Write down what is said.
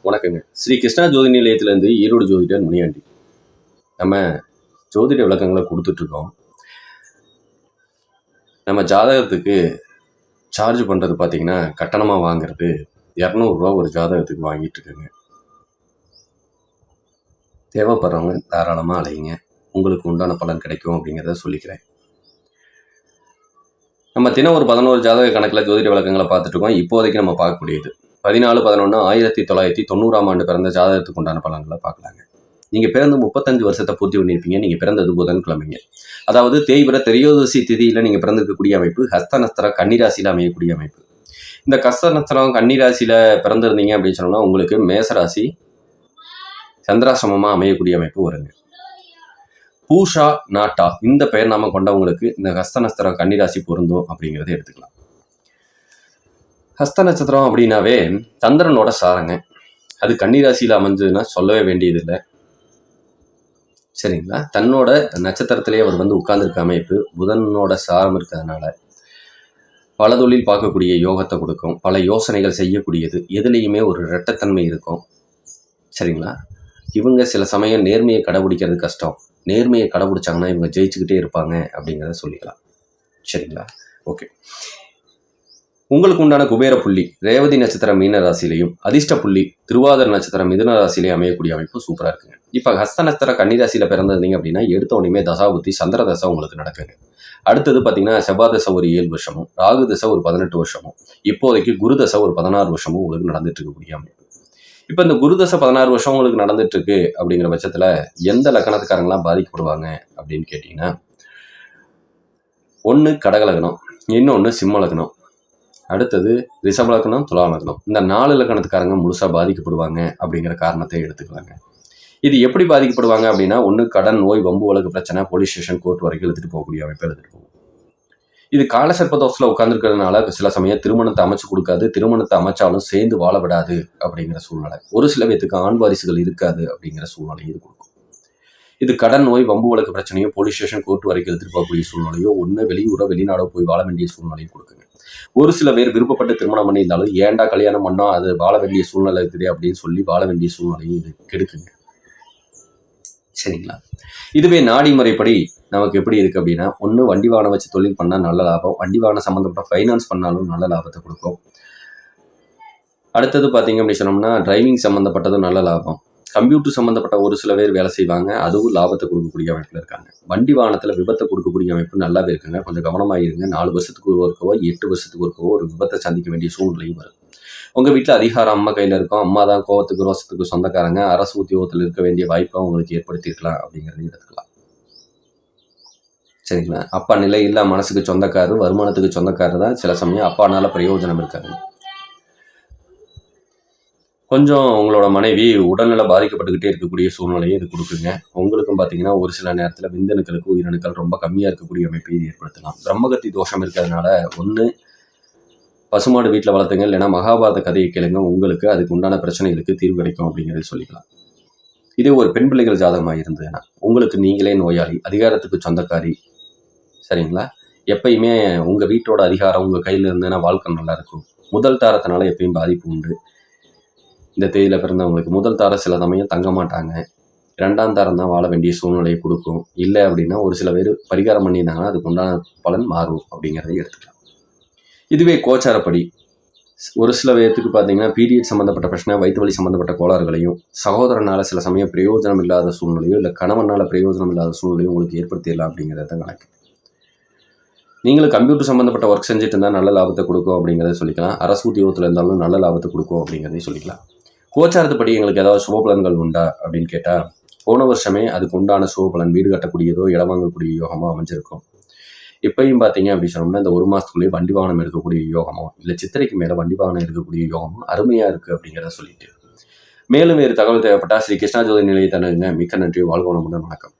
வணக்கங்க. ஸ்ரீ கிருஷ்ணா ஜோதி நிலையத்திலேருந்து ஈரோடு ஜோதிடர் முனியாண்டி. நம்ம ஜோதிட விளக்கங்களை கொடுத்துட்ருக்கோம். நம்ம ஜாதகத்துக்கு சார்ஜ் பண்ணுறது பார்த்திங்கன்னா, கட்டணமாக வாங்குறது ரூ. 200 ஒரு ஜாதகத்துக்கு வாங்கிட்டு இருக்குங்க. தேவைப்படுறவங்க தாராளமாக அலையுங்க. உங்களுக்கு உண்டான பலன் கிடைக்கும் அப்படிங்கிறத சொல்லிக்கிறேன். நம்ம தினம் ஒரு 11 ஜாதக கணக்கில் ஜோதிட விளக்கங்களை பார்த்துட்ருக்கோம். இப்போதைக்கு நம்ம பார்க்கக்கூடியது 14/11/1990 ஆண்டு பிறந்த ஜாதகத்துக்கு உண்டான பலன்களை பார்க்கலாங்க. நீங்கள் பிறந்து 35 வருஷத்தை பூர்த்தி பண்ணியிருப்பீங்க. நீங்கள் பிறந்தது புதன்கிழமைங்க. அதாவது தேய்பிர திரையோதசி திதியில் நீங்கள் பிறந்திருக்கக்கூடிய அமைப்பு ஹஸ்த நஸ்திரம் கன்னிராசியில் அமையக்கூடிய அமைப்பு. இந்த கஸ்த நஸ்திரம் கன்னிராசியில் பிறந்திருந்தீங்க அப்படின்னு சொன்னோம்னா உங்களுக்கு மேசராசி சந்திராசிரமமாக அமையக்கூடிய அமைப்பு வருங்க. பூஷா நாட்டா இந்த பெயர் நாம கொண்டவங்களுக்கு இந்த ஹஸ்த நஸ்திரம் கன்னிராசி பொருந்தும் அப்படிங்கிறத எடுத்துக்கலாம். ஹஸ்த நட்சத்திரம் அப்படின்னாவே சந்திரனோட சாரங்க. அது கன்னிராசியில் அமைஞ்சதுன்னா சொல்லவே வேண்டியதில்லை, சரிங்களா? தன்னோட நட்சத்திரத்திலேயே அவர் வந்து உட்கார்ந்துருக்க அமைப்பு புதனோட சாரம் இருக்கிறதுனால பல தொழில் பார்க்கக்கூடிய யோகத்தை கொடுக்கும். பல யோசனைகள் செய்யக்கூடியது, எதுலேயுமே ஒரு இரட்டத்தன்மை இருக்கும், சரிங்களா? இவங்க சில சமயம் நேர்மையை கடைபிடிக்கிறது கஷ்டம். நேர்மையை கடைபிடிச்சாங்கன்னா இவங்க ஜெயிச்சுக்கிட்டே இருப்பாங்க அப்படிங்கிறத சொல்லிக்கலாம், சரிங்களா? ஓகே. உங்களுக்கு உண்டான குபேர புள்ளி ரேவதி நட்சத்திரம் மீன ராசிலையும், அதிர்ஷ்ட புள்ளி திருவாதிரை நட்சத்திரம் மிதுன ராசிலையும் அமையக்கூடிய அமைப்பு சூப்பராக இருக்குங்க. இப்போ ஹஸ்த நட்சத்திரம் கன்னிராசியில் பிறந்திருந்தீங்க அப்படின்னா எடுத்த உடனே தசாபுத்தி சந்திர தசை உங்களுக்கு நடக்குங்க. அடுத்தது பார்த்தீங்கன்னா செவ்வாய் தசை ஒரு 7 வருஷமும், ராகு தசை ஒரு 18 வருஷமும், இப்போதைக்கு குரு தசை ஒரு 16 வருஷமும் உங்களுக்கு நடந்துட்டு இருக்கக்கூடிய அமைப்பு. இப்போ இந்த குரு தசை 16 வருஷம் உங்களுக்கு நடந்துட்டு இருக்கு அப்படிங்கிற பட்சத்தில் எந்த லக்கணத்துக்காரங்களாம் பாதிக்கப்படுவாங்க அப்படின்னு கேட்டிங்கன்னா, ஒன்று கடகலக்கணம், இன்னொன்று சிம்ம லக்னம், அடுத்தது ரிஷப லக்னம், துலா லக்னம். இந்த 4 லக்கணத்துக்காரங்க முழுசாக பாதிக்கப்படுவாங்க அப்படிங்கிற காரணத்தை எடுத்துக்கலாங்க. இது எப்படி பாதிக்கப்படுவாங்க அப்படின்னா, ஒன்று கடன், நோய், வம்பு வழக்கு பிரச்சனை, போலீஸ் ஸ்டேஷன், கோர்ட் வரைக்கும் எடுத்துகிட்டு போகக்கூடிய அமைப்பு எடுத்துகிட்டு போகும். இது காலசர்ப்ப தோஷத்தில் உட்காந்துருக்கிறதுனால சில சமயம் திருமணத்தை அமைச்சு கொடுக்காது, திருமணத்தை அமைச்சாலும் சேர்ந்து வாழ விடாது அப்படிங்கிற சூழ்நிலை. ஒரு சில பேத்துக்கு ஆண் வாரிசுகள் இருக்காது அப்படிங்கிற சூழ்நிலையை இது கொடுக்கும். இது கடன், நோய், வம்பு வழக்கு பிரச்சனையோ, போலீஸ் ஸ்டேஷன், கோர்ட் வரைக்கும் எடுத்துகிட்டு போகக்கூடிய சூழ்நிலையோ, ஒன்று வெளியூரோ வெளிநாடோ போய் வாழ வேண்டிய சூழ்நிலையும் கொடுக்குங்க. ஒரு சில பேர் விருப்பப்பட்டு திருமணம் பண்ணியிருந்தாலும் ஏன்டா கல்யாணம் பண்ணோம், அது வாழ வேண்டிய சூழ்நிலை இருக்குது அப்படின்னு சொல்லி வாழ வேண்டிய சூழ்நிலையும் இது கெடுக்குங்க, சரிங்களா? இதுவே நாடி முறைப்படி நமக்கு எப்படி இருக்குது அப்படின்னா, ஒன்று வண்டி வாகனம் வச்சு தொழில் பண்ணால் நல்ல லாபம், வண்டி வாகனம் சம்மந்தப்பட்ட ஃபைனான்ஸ் பண்ணாலும் நல்ல லாபத்தை கொடுக்கும். அடுத்தது பார்த்தீங்க அப்படின்னு சொன்னோம்னா டிரைவிங் சம்மந்தப்பட்டதும் நல்ல லாபம். கம்ப்யூட்டர் சம்மந்தப்பட்ட ஒரு சில பேர் வேலை செய்வாங்க, அதுவும் லாபத்தை கொடுக்கக்கூடிய அமைப்பில் இருக்காங்க. வண்டி வாகனத்தில் விபத்தை கொடுக்கக்கூடிய அமைப்பு நல்லாவே இருக்குங்க. கொஞ்சம் கவனமாக இருங்க. 4 வருஷத்துக்கு ஒருக்கவோ 8 வருஷத்துக்கு ஒருக்கவோ ஒரு விபத்தை சந்திக்க வேண்டிய சூழ்நிலையும் வரும். உங்கள் வீட்டில் அதிகாரம் அம்மா கையில் இருக்கும். அம்மா தான் கோவத்துக்கு ரோசத்துக்கு சொந்தக்காரங்க. அரசு உத்தியோகத்தில் இருக்க வேண்டிய வாய்ப்பை உங்களுக்கு ஏற்படுத்தியிருக்கலாம் அப்படிங்கிறதையும் எடுத்துக்கலாம், சரிங்களா? அப்பா நிலை இல்லை, மனசுக்கு சொந்தக்காரர், வருமானத்துக்கு சொந்தக்காரர் தான் சில சமயம் அப்பானால பிரயோஜனம் இருக்காங்க. கொஞ்சம் உங்களோட மனைவி உடல்நிலை பாதிக்கப்பட்டுக்கிட்டே இருக்கக்கூடிய சூழ்நிலையை இது கொடுக்குங்க. உங்களுக்கும் பார்த்தீங்கன்னா ஒரு சில நேரத்தில் விந்தணுக்களுக்கு உயிரணுக்கள் ரொம்ப கம்மியாக இருக்கக்கூடிய அமைப்பை இது ஏற்படுத்தலாம். பிரம்மகத்தி தோஷம் இருக்கிறதுனால ஒன்று பசுமாடு வீட்டில் வளர்த்துங்க, இல்லைன்னா மகாபாரத கதையை கேளுங்க. உங்களுக்கு அதுக்கு உண்டான பிரச்சனைகளுக்கு தீர்வு கிடைக்கும் அப்படிங்கிறத சொல்லிக்கலாம். இதே ஒரு பெண் பிள்ளைகள் ஜாதகமாக இருந்ததுன்னா உங்களுக்கு நீங்களே நோயாளி, அதிகாரத்துக்கு சொந்தக்காரி, சரிங்களா? எப்பயுமே உங்கள் வீட்டோட அதிகாரம் உங்கள் கையில் இருந்ததுன்னா வாழ்க்கை நல்லா இருக்கும். முதல் தாரத்தினால எப்பயும் பாதிப்பு உண்டு. இந்த தேதியில் பிறந்தவங்களுக்கு முதல் தாரம் சில சமயம் தங்க மாட்டாங்க, 2ஆம் தாரம் தான் வாழ வேண்டிய சூழ்நிலையை கொடுக்கும். இல்லை அப்படின்னா ஒரு சில பேர் பரிகாரம் பண்ணியிருந்தாங்கன்னா அதுக்கு உண்டான பலன் மாறும் அப்படிங்கிறத எடுத்துக்கலாம். இதுவே கோச்சாரப்படி ஒரு சில பேர்த்துக்கு பார்த்தீங்கன்னா பீரியட் சம்மந்தப்பட்ட பிரச்சனை, வயிற்று வலி சம்மந்தப்பட்ட கோளாறுகளையும், சகோதரனால் சில சமயம் பிரயோஜனம் இல்லாத சூழ்நிலையோ இல்லை கணவனால் பிரயோஜனம் இல்லாத சூழ்நிலையும் உங்களுக்கு ஏற்படுத்திடலாம் அப்படிங்கிறத கணக்கு. நீங்களும் கம்ப்யூட்டர் சம்மந்தப்பட்ட ஒர்க் செஞ்சுட்டு இருந்தால் நல்ல லாபத்தை கொடுக்கும் அப்படிங்கிறத சொல்லிக்கலாம். அரசு உத்தியோகத்தில் இருந்தாலும் நல்ல லாபத்தை கொடுக்கும் அப்படிங்கிறதையும் சொல்லிக்கலாம். கோச்சாரத்துப்படி எங்களுக்கு ஏதாவது சுபபலன்கள் உண்டா அப்படின்னு கேட்டால், போன வருஷமே அதுக்கு உண்டான சுபபலன் வீடு கட்டக்கூடியதோ இடம் வாங்கக்கூடிய யோகமோ அமைஞ்சிருக்கும். இப்பயும் பார்த்தீங்க அப்படின்னு சொன்னோம்னா இந்த 1 மாதத்துக்குள்ளேயே வண்டி வாகனம் எடுக்கக்கூடிய யோகமோ இல்லை சித்திரைக்கு மேலே வண்டி வாகனம் எடுக்கக்கூடிய யோகமோ அருமையாக இருக்குது அப்படிங்கிறத சொல்லிட்டு, மேலும் வேறு தகவல் தேவைப்பட்டால் ஸ்ரீ கிருஷ்ணா ஜோதி நிலையத்தை அணுகுங்க. மிக்க நன்றி. வாழ்க வளமுடன். வணக்கம்.